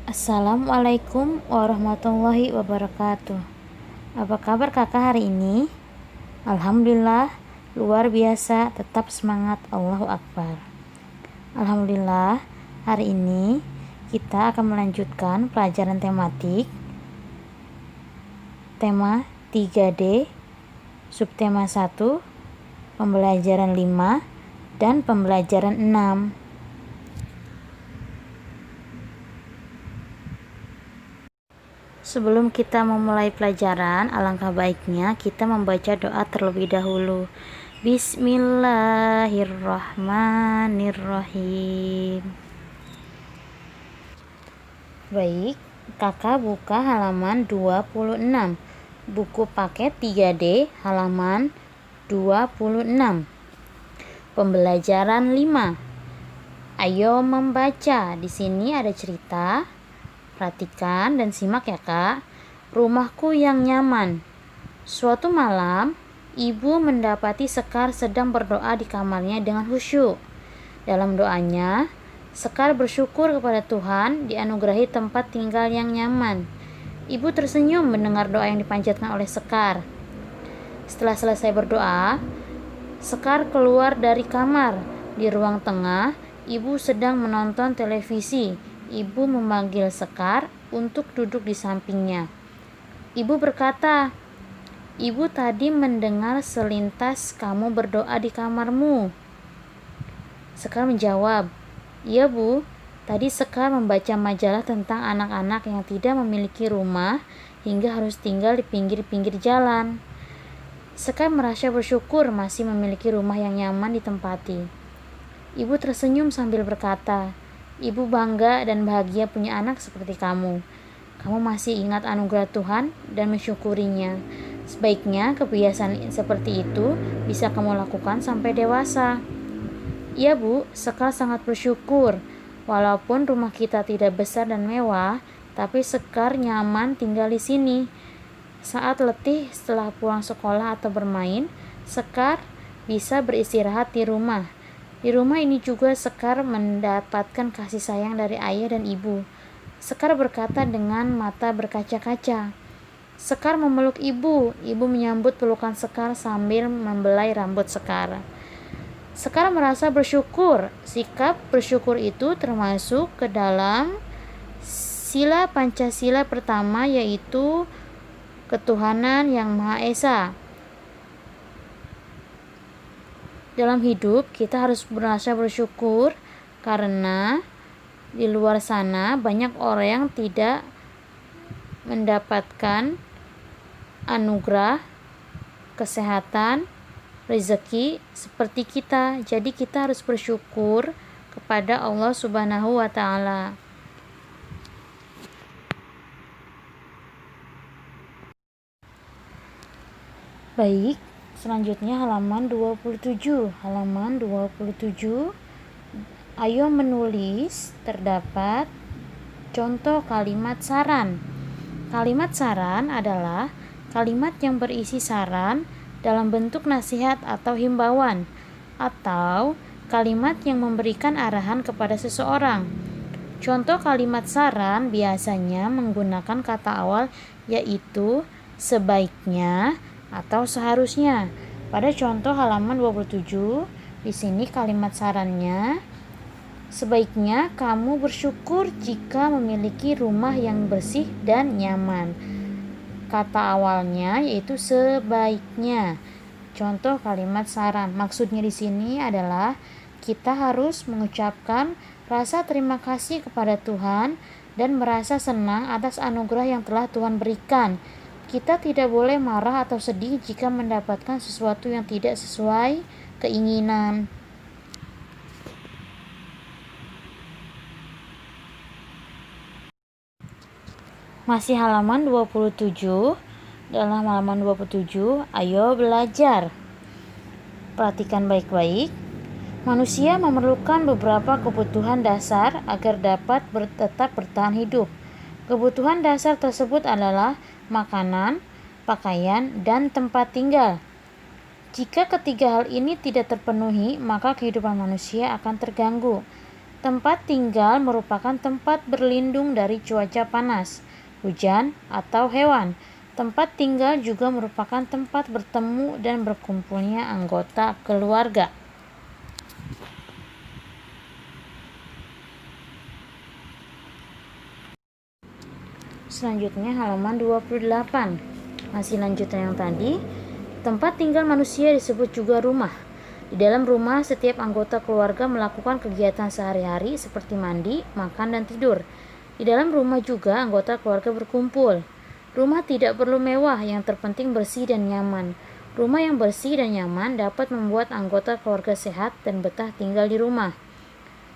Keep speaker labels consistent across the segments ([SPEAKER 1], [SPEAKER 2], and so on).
[SPEAKER 1] Assalamualaikum warahmatullahi wabarakatuh. Apa kabar kakak hari ini? Alhamdulillah, luar biasa, tetap semangat, Allahu Akbar. Alhamdulillah, hari ini kita akan melanjutkan pelajaran tematik tema 3D, subtema 1, pembelajaran 5, dan pembelajaran 6. Sebelum kita memulai pelajaran, alangkah baiknya kita membaca doa terlebih dahulu. Bismillahirrahmanirrahim. Baik, kakak buka halaman 26. Buku paket 3D halaman 26. Pembelajaran 5. Ayo membaca. Di sini ada cerita. Perhatikan dan simak ya kak. Rumahku yang nyaman. Suatu malam, ibu mendapati Sekar sedang berdoa di kamarnya dengan khusyuk. Dalam doanya, Sekar bersyukur kepada Tuhan dianugerahi tempat tinggal yang nyaman. Ibu tersenyum mendengar doa yang dipanjatkan oleh Sekar. Setelah selesai berdoa, Sekar keluar dari kamar. Di ruang tengah, ibu sedang menonton televisi. Ibu memanggil Sekar untuk duduk di sampingnya. Ibu berkata, "Ibu tadi mendengar selintas kamu berdoa di kamarmu." Sekar menjawab, "Iya Bu, tadi Sekar membaca majalah tentang anak-anak yang tidak memiliki rumah hingga harus tinggal di pinggir-pinggir jalan." Sekar merasa bersyukur masih memiliki rumah yang nyaman ditempati. Ibu tersenyum sambil berkata, "Ibu bangga dan bahagia punya anak seperti kamu. Kamu masih ingat anugerah Tuhan dan mensyukurinya. Sebaiknya kebiasaan seperti itu bisa kamu lakukan sampai dewasa." "Iya Bu, Sekar sangat bersyukur. Walaupun rumah kita tidak besar dan mewah, tapi Sekar nyaman tinggal di sini. Saat letih setelah pulang sekolah atau bermain, Sekar bisa beristirahat di rumah. Di rumah ini juga Sekar mendapatkan kasih sayang dari ayah dan ibu." Sekar berkata dengan mata berkaca-kaca. Sekar memeluk ibu. Ibu menyambut pelukan Sekar sambil membelai rambut Sekar. Sekar merasa bersyukur. Sikap bersyukur itu termasuk ke dalam sila Pancasila pertama, yaitu ketuhanan yang Maha Esa. Dalam hidup kita harus merasa bersyukur karena di luar sana banyak orang yang tidak mendapatkan anugerah kesehatan, rezeki seperti kita. Jadi kita harus bersyukur kepada Allah Subhanahu wa taala. Baik, selanjutnya halaman 27. Halaman 27. Ayo menulis. Terdapat contoh kalimat saran. Kalimat saran adalah kalimat yang berisi saran dalam bentuk nasihat atau himbauan, atau kalimat yang memberikan arahan kepada seseorang. Contoh kalimat saran biasanya menggunakan kata awal yaitu sebaiknya atau seharusnya. Pada contoh halaman 27, di sini kalimat sarannya, sebaiknya kamu bersyukur jika memiliki rumah yang bersih dan nyaman. Kata awalnya yaitu sebaiknya. Contoh kalimat saran. Maksudnya di sini adalah kita harus mengucapkan rasa terima kasih kepada Tuhan dan merasa senang atas anugerah yang telah Tuhan berikan. Kita tidak boleh marah atau sedih jika mendapatkan sesuatu yang tidak sesuai keinginan. Masih halaman 27. Dalam halaman 27, ayo belajar. Perhatikan baik-baik. Manusia memerlukan beberapa kebutuhan dasar agar dapat tetap bertahan hidup. Kebutuhan dasar tersebut adalah makanan, pakaian, dan tempat tinggal. Jika ketiga hal ini tidak terpenuhi, maka kehidupan manusia akan terganggu. Tempat tinggal merupakan tempat berlindung dari cuaca panas, hujan, atau hewan. Tempat tinggal juga merupakan tempat bertemu dan berkumpulnya anggota keluarga. Selanjutnya halaman 28. Masih lanjutan yang tadi. Tempat tinggal manusia disebut juga rumah. Di dalam rumah, setiap anggota keluarga melakukan kegiatan sehari-hari seperti mandi, makan, dan tidur. Di dalam rumah juga anggota keluarga berkumpul. Rumah tidak perlu mewah, yang terpenting bersih dan nyaman. Rumah yang bersih dan nyaman dapat membuat anggota keluarga sehat dan betah tinggal di rumah.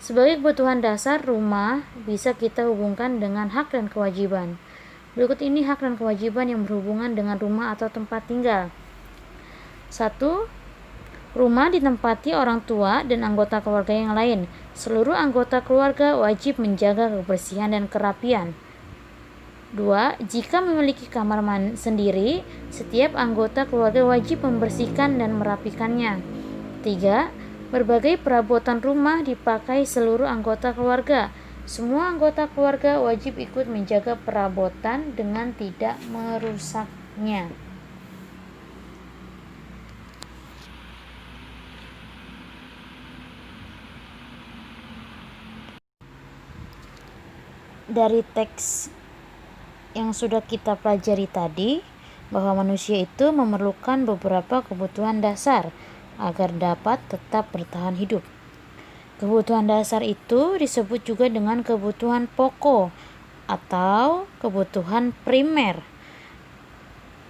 [SPEAKER 1] Sebagai kebutuhan dasar, rumah bisa kita hubungkan dengan hak dan kewajiban. Berikut ini hak dan kewajiban yang berhubungan dengan rumah atau tempat tinggal. 1. Rumah ditempati orang tua dan anggota keluarga yang lain. Seluruh anggota keluarga wajib menjaga kebersihan dan kerapian. 2. Jika memiliki kamar sendiri, setiap anggota keluarga wajib membersihkan dan merapikannya. 3. Berbagai perabotan rumah dipakai seluruh anggota keluarga. Semua anggota keluarga wajib ikut menjaga perabotan dengan tidak merusaknya. Dari teks yang sudah kita pelajari tadi, bahwa manusia itu memerlukan beberapa kebutuhan dasar agar dapat tetap bertahan hidup. Kebutuhan dasar itu disebut juga dengan kebutuhan pokok atau kebutuhan primer.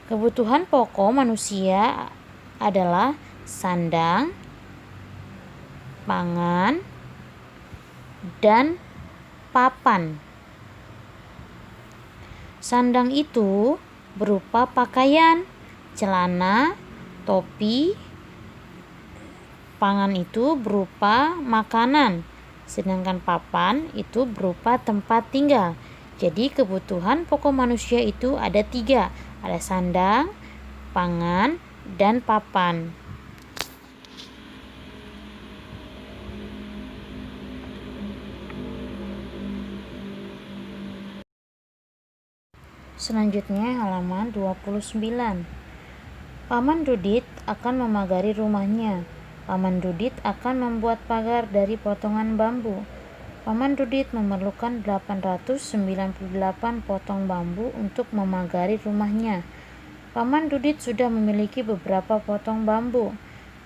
[SPEAKER 1] Kebutuhan pokok manusia adalah sandang, pangan, dan papan. Sandang itu berupa pakaian, celana, topi. Pangan itu berupa makanan, sedangkan papan itu berupa tempat tinggal. Jadi kebutuhan pokok manusia itu ada 3, ada sandang, pangan, dan papan. Selanjutnya halaman 29. Paman Dudit akan memagari rumahnya. Paman Dudit akan membuat pagar dari potongan bambu. Paman Dudit memerlukan 898 potong bambu untuk memagari rumahnya. Paman Dudit sudah memiliki beberapa potong bambu.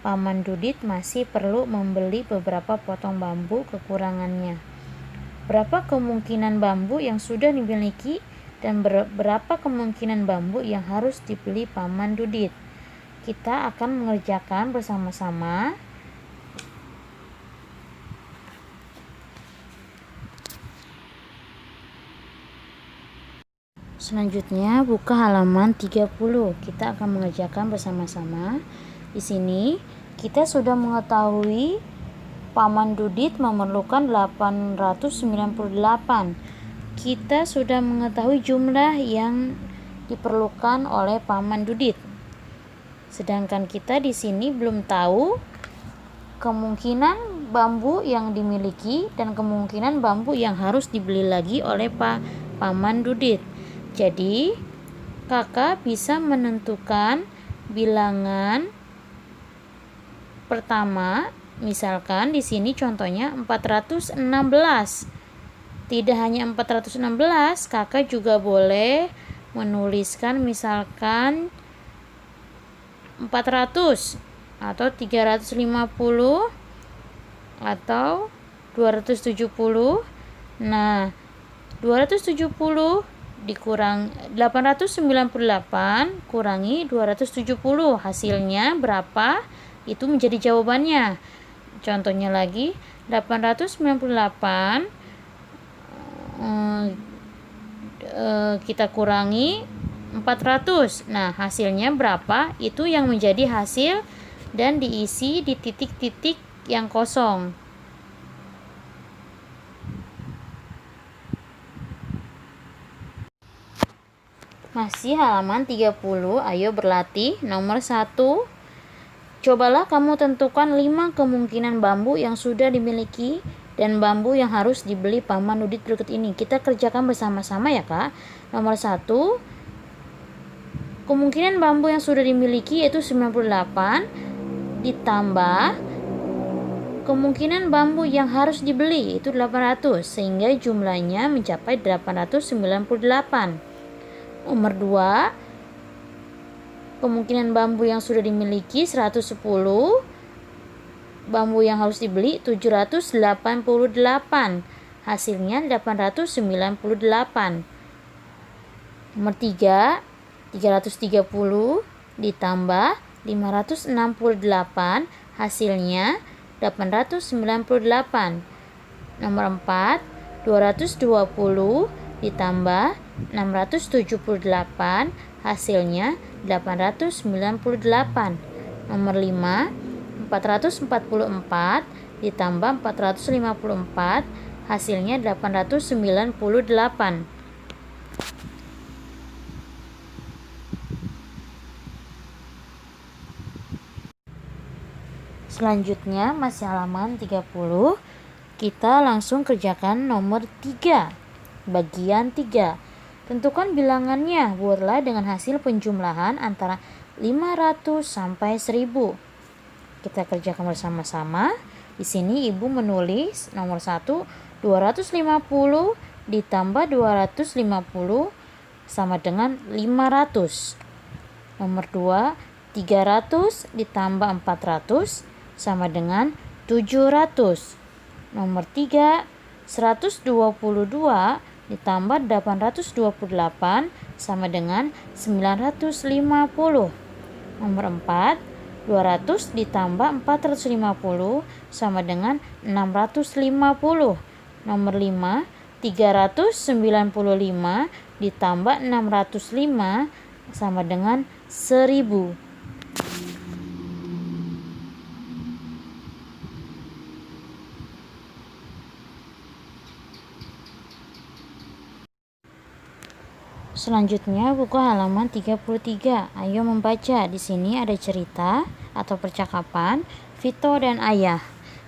[SPEAKER 1] Paman Dudit masih perlu membeli beberapa potong bambu kekurangannya. Berapa kemungkinan bambu yang sudah dimiliki dan berapa kemungkinan bambu yang harus dibeli Paman Dudit? Kita akan mengerjakan bersama-sama. Selanjutnya buka halaman 30. Kita akan mengerjakan bersama-sama. Di sini kita sudah mengetahui Paman Dudit memerlukan 898. Kita sudah mengetahui jumlah yang diperlukan oleh Paman Dudit. Sedangkan kita di sini belum tahu kemungkinan bambu yang dimiliki dan kemungkinan bambu yang harus dibeli lagi oleh Paman Dudit. Jadi, kakak bisa menentukan bilangan pertama. Misalkan di sini contohnya 416. Tidak hanya 416, kakak juga boleh menuliskan misalkan 400 atau 350 atau 270. Nah, 270 dikurang 898 kurangi 270, hasilnya berapa? Itu menjadi jawabannya. Contohnya lagi, 898 kita kurangi 400. Nah, hasilnya berapa? Itu yang menjadi hasil dan diisi di titik-titik yang kosong. Masih halaman 30. Ayo berlatih. Nomor 1. Cobalah kamu tentukan 5 kemungkinan bambu yang sudah dimiliki dan bambu yang harus dibeli Paman Nudit berikut ini. Kita kerjakan bersama-sama ya Kak. Nomor 1, kemungkinan bambu yang sudah dimiliki yaitu 98 ditambah kemungkinan bambu yang harus dibeli yaitu 800, sehingga jumlahnya mencapai 898. Nomor 2, kemungkinan bambu yang sudah dimiliki 110, bambu yang harus dibeli 788, hasilnya 898. Nomor 3, 330 ditambah 568, hasilnya 898. Nomor 4, 220 ditambah 678, hasilnya 898. Nomor 5, 444 ditambah 454, hasilnya 898. Selanjutnya masih halaman 30. Kita langsung kerjakan nomor 3. Bagian 3. Tentukan bilangannya. Buatlah dengan hasil penjumlahan antara 500 sampai 1000. Kita kerjakan bersama-sama. Di sini Ibu menulis nomor 1, 250 ditambah 250 sama dengan 500. Nomor 2, 300 ditambah 400 sama dengan 700. Nomor 3, 122 ditambah 828 sama dengan 950. Nomor 4, 200 ditambah 450 sama dengan 650. Nomor 5, 395 ditambah 605 sama dengan 1000. Selanjutnya buku halaman 33. Ayo membaca. Di sini ada cerita atau percakapan Vito dan Ayah.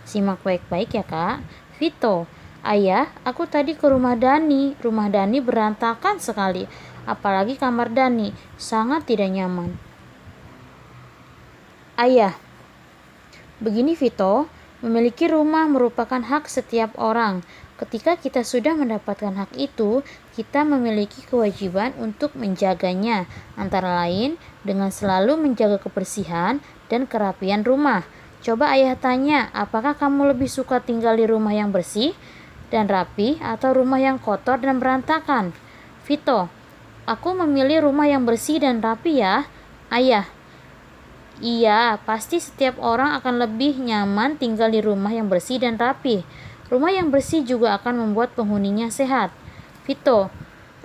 [SPEAKER 1] Simak baik-baik ya Kak. Vito, Ayah, aku tadi ke rumah Dani. Rumah Dani berantakan sekali. Apalagi kamar Dani, sangat tidak nyaman. Ayah, begini Vito, memiliki rumah merupakan hak setiap orang. Ketika kita sudah mendapatkan hak itu, kita memiliki kewajiban untuk menjaganya, antara lain dengan selalu menjaga kebersihan dan kerapian rumah. Coba Ayah tanya, apakah kamu lebih suka tinggal di rumah yang bersih dan rapi atau rumah yang kotor dan berantakan? Vito, aku memilih rumah yang bersih dan rapi ya. Ayah, iya, pasti setiap orang akan lebih nyaman tinggal di rumah yang bersih dan rapi. Rumah yang bersih juga akan membuat penghuninya sehat. Vito,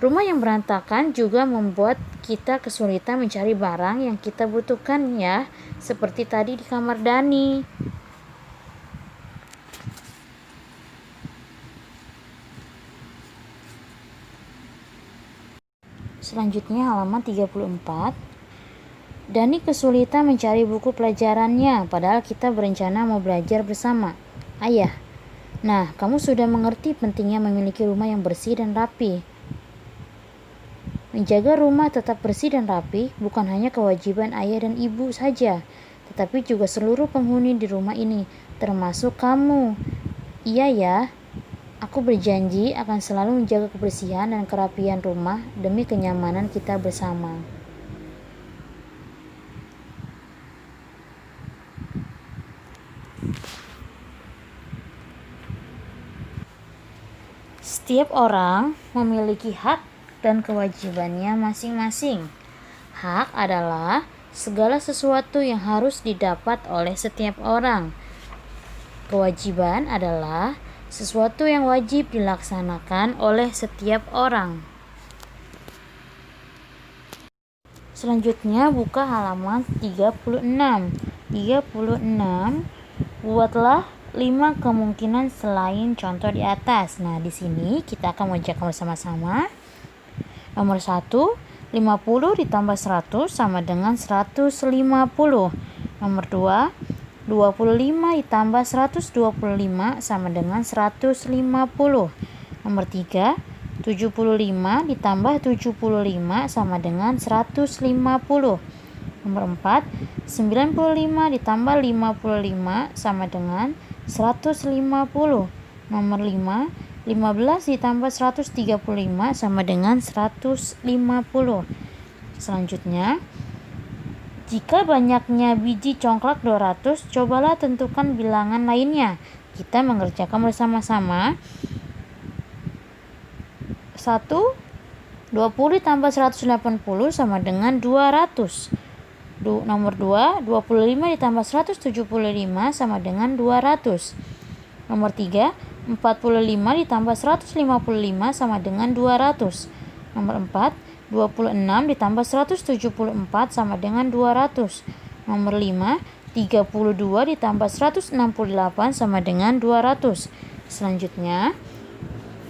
[SPEAKER 1] rumah yang berantakan juga membuat kita kesulitan mencari barang yang kita butuhkan ya, seperti tadi di kamar Dani. Selanjutnya halaman 34. Dani kesulitan mencari buku pelajarannya, padahal kita berencana mau belajar bersama. Ayah, nah, kamu sudah mengerti pentingnya memiliki rumah yang bersih dan rapi. Menjaga rumah tetap bersih dan rapi bukan hanya kewajiban ayah dan ibu saja, tetapi juga seluruh penghuni di rumah ini, termasuk kamu. Iya ya, aku berjanji akan selalu menjaga kebersihan dan kerapian rumah demi kenyamanan kita bersama. Setiap orang memiliki hak dan kewajibannya masing-masing. Hak adalah segala sesuatu yang harus didapat oleh setiap orang. Kewajiban adalah sesuatu yang wajib dilaksanakan oleh setiap orang. Selanjutnya buka halaman 36. 36, buatlah 5 kemungkinan selain contoh di atas. Nah, di sini kita akan mengerjakan bersama-sama. Nomor 1, 50 ditambah 100 sama dengan 150. Nomor 2, 25 ditambah 125 sama dengan 150. Nomor 3, 75 ditambah 75 sama dengan 150. Nomor 4, 95 ditambah 55 sama dengan 150. Nomor 5, 15 ditambah 135 sama dengan 150. Selanjutnya, jika banyaknya biji congklak 200, cobalah tentukan bilangan lainnya. Kita mengerjakan bersama-sama. 1, 20 ditambah 180 sama dengan 200. Nomor 2, 25 ditambah 175 sama dengan 200. Nomor 3, 45 ditambah 155 sama dengan 200. Nomor 4, 26 ditambah 174 sama dengan 200. Nomor 5, 32 ditambah 168 sama dengan 200. Selanjutnya,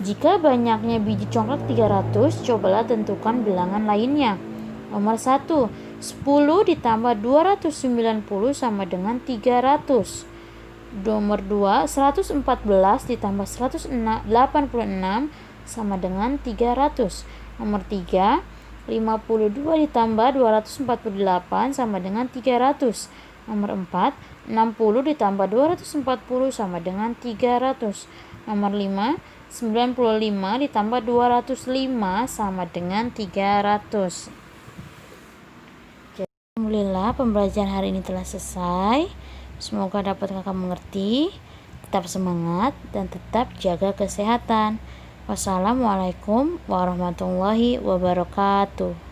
[SPEAKER 1] jika banyaknya biji congklak 300, cobalah tentukan bilangan lainnya. Nomor 1, 10 ditambah 290 sama dengan 300. Nomor 2, 114 ditambah 186 sama dengan 300. Nomor 3, 52 ditambah 248 sama dengan 300. Nomor 4, 60 ditambah 240 sama dengan 300. Nomor 5, 95 ditambah 205 sama dengan 300. Alhamdulillah, pembelajaran hari ini telah selesai. Semoga dapat kakak mengerti. Tetap semangat dan tetap jaga kesehatan. Wassalamualaikum warahmatullahi wabarakatuh.